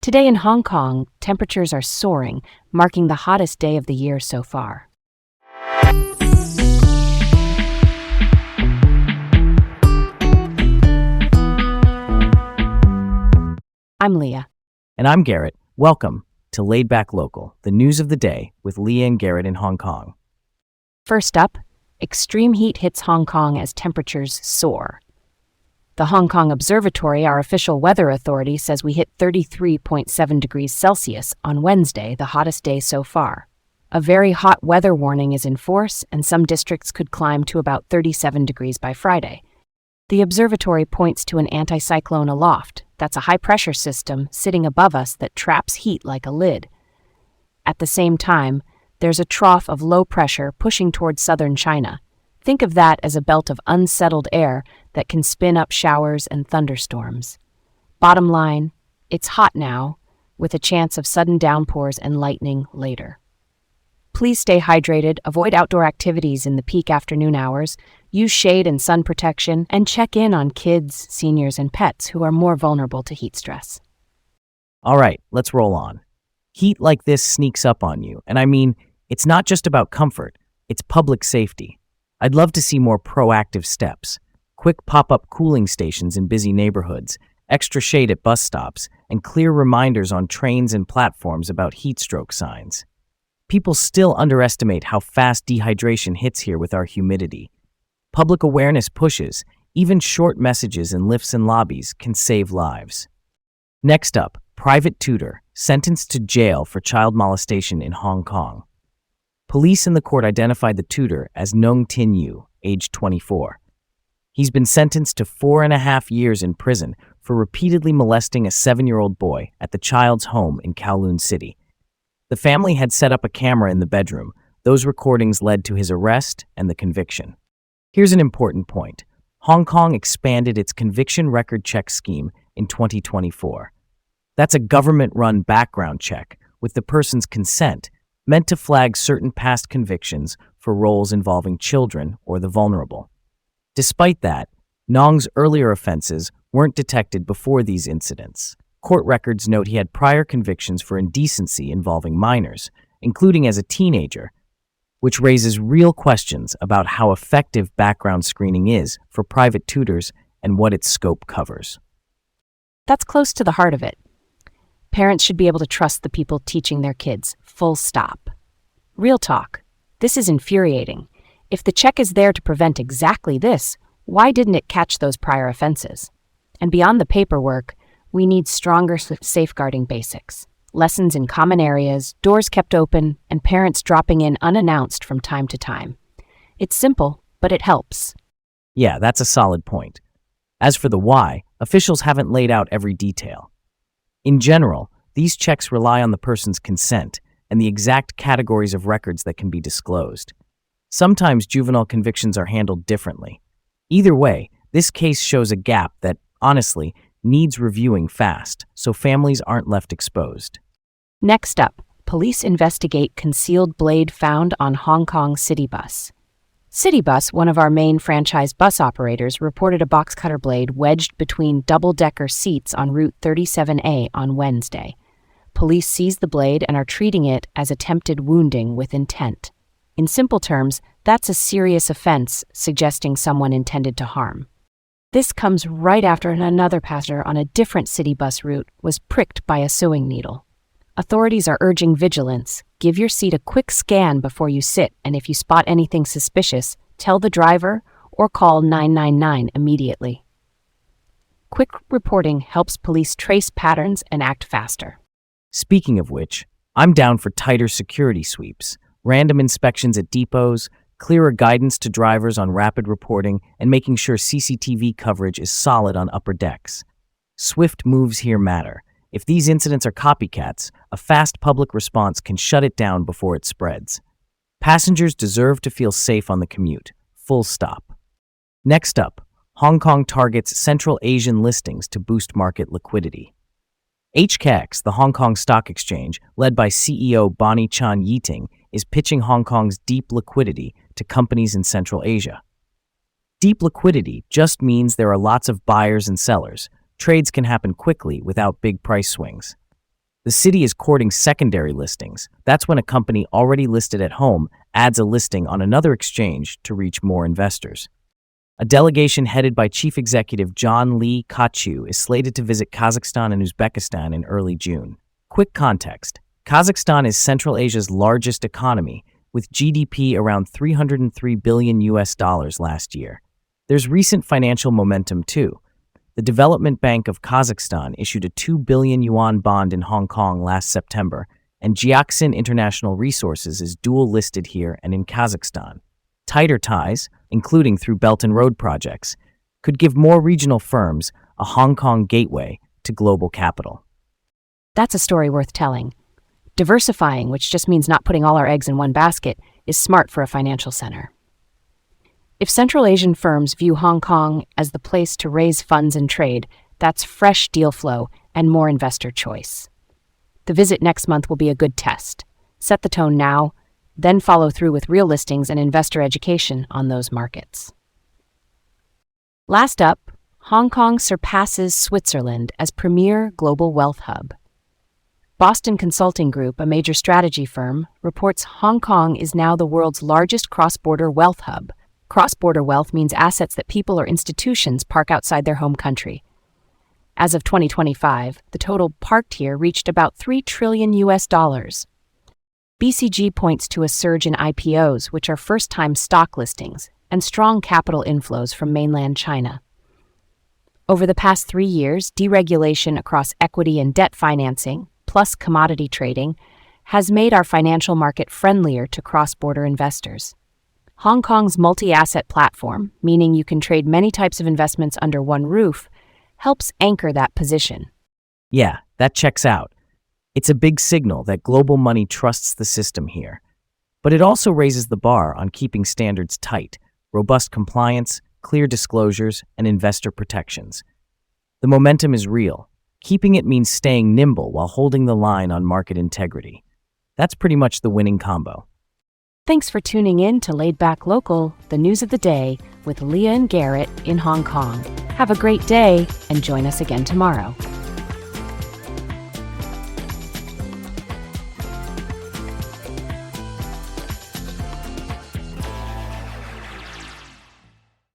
Today in Hong Kong, temperatures are soaring, marking the hottest day of the year so far. I'm Leah. And I'm Garrett. Welcome to Laid Back Local, the news of the day with Leah and Garrett in Hong Kong. First up, extreme heat hits Hong Kong as temperatures soar. The Hong Kong Observatory, our official weather authority, says we hit 33.7 degrees Celsius on Wednesday, the hottest day so far. A very hot weather warning is in force, and some districts could climb to about 37 degrees by Friday. The observatory points to an anticyclone aloft. That's a high-pressure system sitting above us that traps heat like a lid. At the same time, there's a trough of low pressure pushing towards southern China. Think of that as a belt of unsettled air that can spin up showers and thunderstorms. Bottom line, it's hot now, with a chance of sudden downpours and lightning later. Please stay hydrated, avoid outdoor activities in the peak afternoon hours, use shade and sun protection, and check in on kids, seniors, and pets who are more vulnerable to heat stress. All right, let's roll on. Heat like this sneaks up on you, and I mean, it's not just about comfort, it's public safety. I'd love to see more proactive steps. Quick pop-up cooling stations in busy neighborhoods, extra shade at bus stops, and clear reminders on trains and platforms about heat stroke signs. People still underestimate how fast dehydration hits here with our humidity. Public awareness pushes, even short messages in lifts and lobbies can save lives. Next up, private tutor, sentenced to jail for child molestation in Hong Kong. Police in the court identified the tutor as Nung Tin Yu, age 24. He's been sentenced to 4.5 years in prison for repeatedly molesting a 7-year-old boy at the child's home in Kowloon City. The family had set up a camera in the bedroom. Those recordings led to his arrest and the conviction. Here's an important point. Hong Kong expanded its conviction record check scheme in 2024. That's a government-run background check with the person's consent, meant to flag certain past convictions for roles involving children or the vulnerable. Despite that, Nong's earlier offenses weren't detected before these incidents. Court records note he had prior convictions for indecency involving minors, including as a teenager, which raises real questions about how effective background screening is for private tutors and what its scope covers. That's close to the heart of it. Parents should be able to trust the people teaching their kids, full stop. Real talk. This is infuriating. If the check is there to prevent exactly this, why didn't it catch those prior offenses? And beyond the paperwork, we need stronger safeguarding basics. Lessons in common areas, doors kept open, and parents dropping in unannounced from time to time. It's simple, but it helps. Yeah, that's a solid point. As for the why, officials haven't laid out every detail. In general, these checks rely on the person's consent and the exact categories of records that can be disclosed. Sometimes juvenile convictions are handled differently. Either way, this case shows a gap that, honestly, needs reviewing fast, so families aren't left exposed. Next up, police investigate concealed blade found on Hong Kong City Bus. Citybus, one of our main franchise bus operators, reported a box cutter blade wedged between double-decker seats on Route 37A on Wednesday. Police seized the blade and are treating it as attempted wounding with intent. In simple terms, that's a serious offense suggesting someone intended to harm. This comes right after another passenger on a different city bus route was pricked by a sewing needle. Authorities are urging vigilance. Give your seat a quick scan before you sit, and if you spot anything suspicious, tell the driver or call 999 immediately. Quick reporting helps police trace patterns and act faster. Speaking of which, I'm down for tighter security sweeps, random inspections at depots, clearer guidance to drivers on rapid reporting, and making sure CCTV coverage is solid on upper decks. Swift moves here matter. If these incidents are copycats, a fast public response can shut it down before it spreads. Passengers deserve to feel safe on the commute. Full stop. Next up, Hong Kong targets Central Asian listings to boost market liquidity. HKEX, the Hong Kong Stock Exchange, led by CEO Bonnie Chan Yiting, is pitching Hong Kong's deep liquidity to companies in Central Asia. Deep liquidity just means there are lots of buyers and sellers. Trades can happen quickly without big price swings. The city is courting secondary listings. That's when a company already listed at home adds a listing on another exchange to reach more investors. A delegation headed by Chief Executive John Lee Kachu is slated to visit Kazakhstan and Uzbekistan in early June. Quick context. Kazakhstan is Central Asia's largest economy, with GDP around $303 billion last year. There's recent financial momentum too. The Development Bank of Kazakhstan issued a 2 billion yuan bond in Hong Kong last September, and Jiaxin International Resources is dual-listed here and in Kazakhstan. Tighter ties, including through Belt and Road projects, could give more regional firms a Hong Kong gateway to global capital. That's a story worth telling. Diversifying, which just means not putting all our eggs in one basket, is smart for a financial center. If Central Asian firms view Hong Kong as the place to raise funds and trade, that's fresh deal flow and more investor choice. The visit next month will be a good test. Set the tone now, then follow through with real listings and investor education on those markets. Last up, Hong Kong surpasses Switzerland as premier global wealth hub. Boston Consulting Group, a major strategy firm, reports Hong Kong is now the world's largest cross-border wealth hub. Cross-border wealth means assets that people or institutions park outside their home country. As of 2025, the total parked here reached about $3 trillion. BCG points to a surge in IPOs, which are first-time stock listings, and strong capital inflows from mainland China. Over the past 3 years, deregulation across equity and debt financing, plus commodity trading, has made our financial market friendlier to cross-border investors. Hong Kong's multi-asset platform, meaning you can trade many types of investments under one roof, helps anchor that position. Yeah, that checks out. It's a big signal that global money trusts the system here. But it also raises the bar on keeping standards tight, robust compliance, clear disclosures, and investor protections. The momentum is real. Keeping it means staying nimble while holding the line on market integrity. That's pretty much the winning combo. Thanks for tuning in to Laid Back Local, the news of the day, with Leah and Garrett in Hong Kong. Have a great day and join us again tomorrow.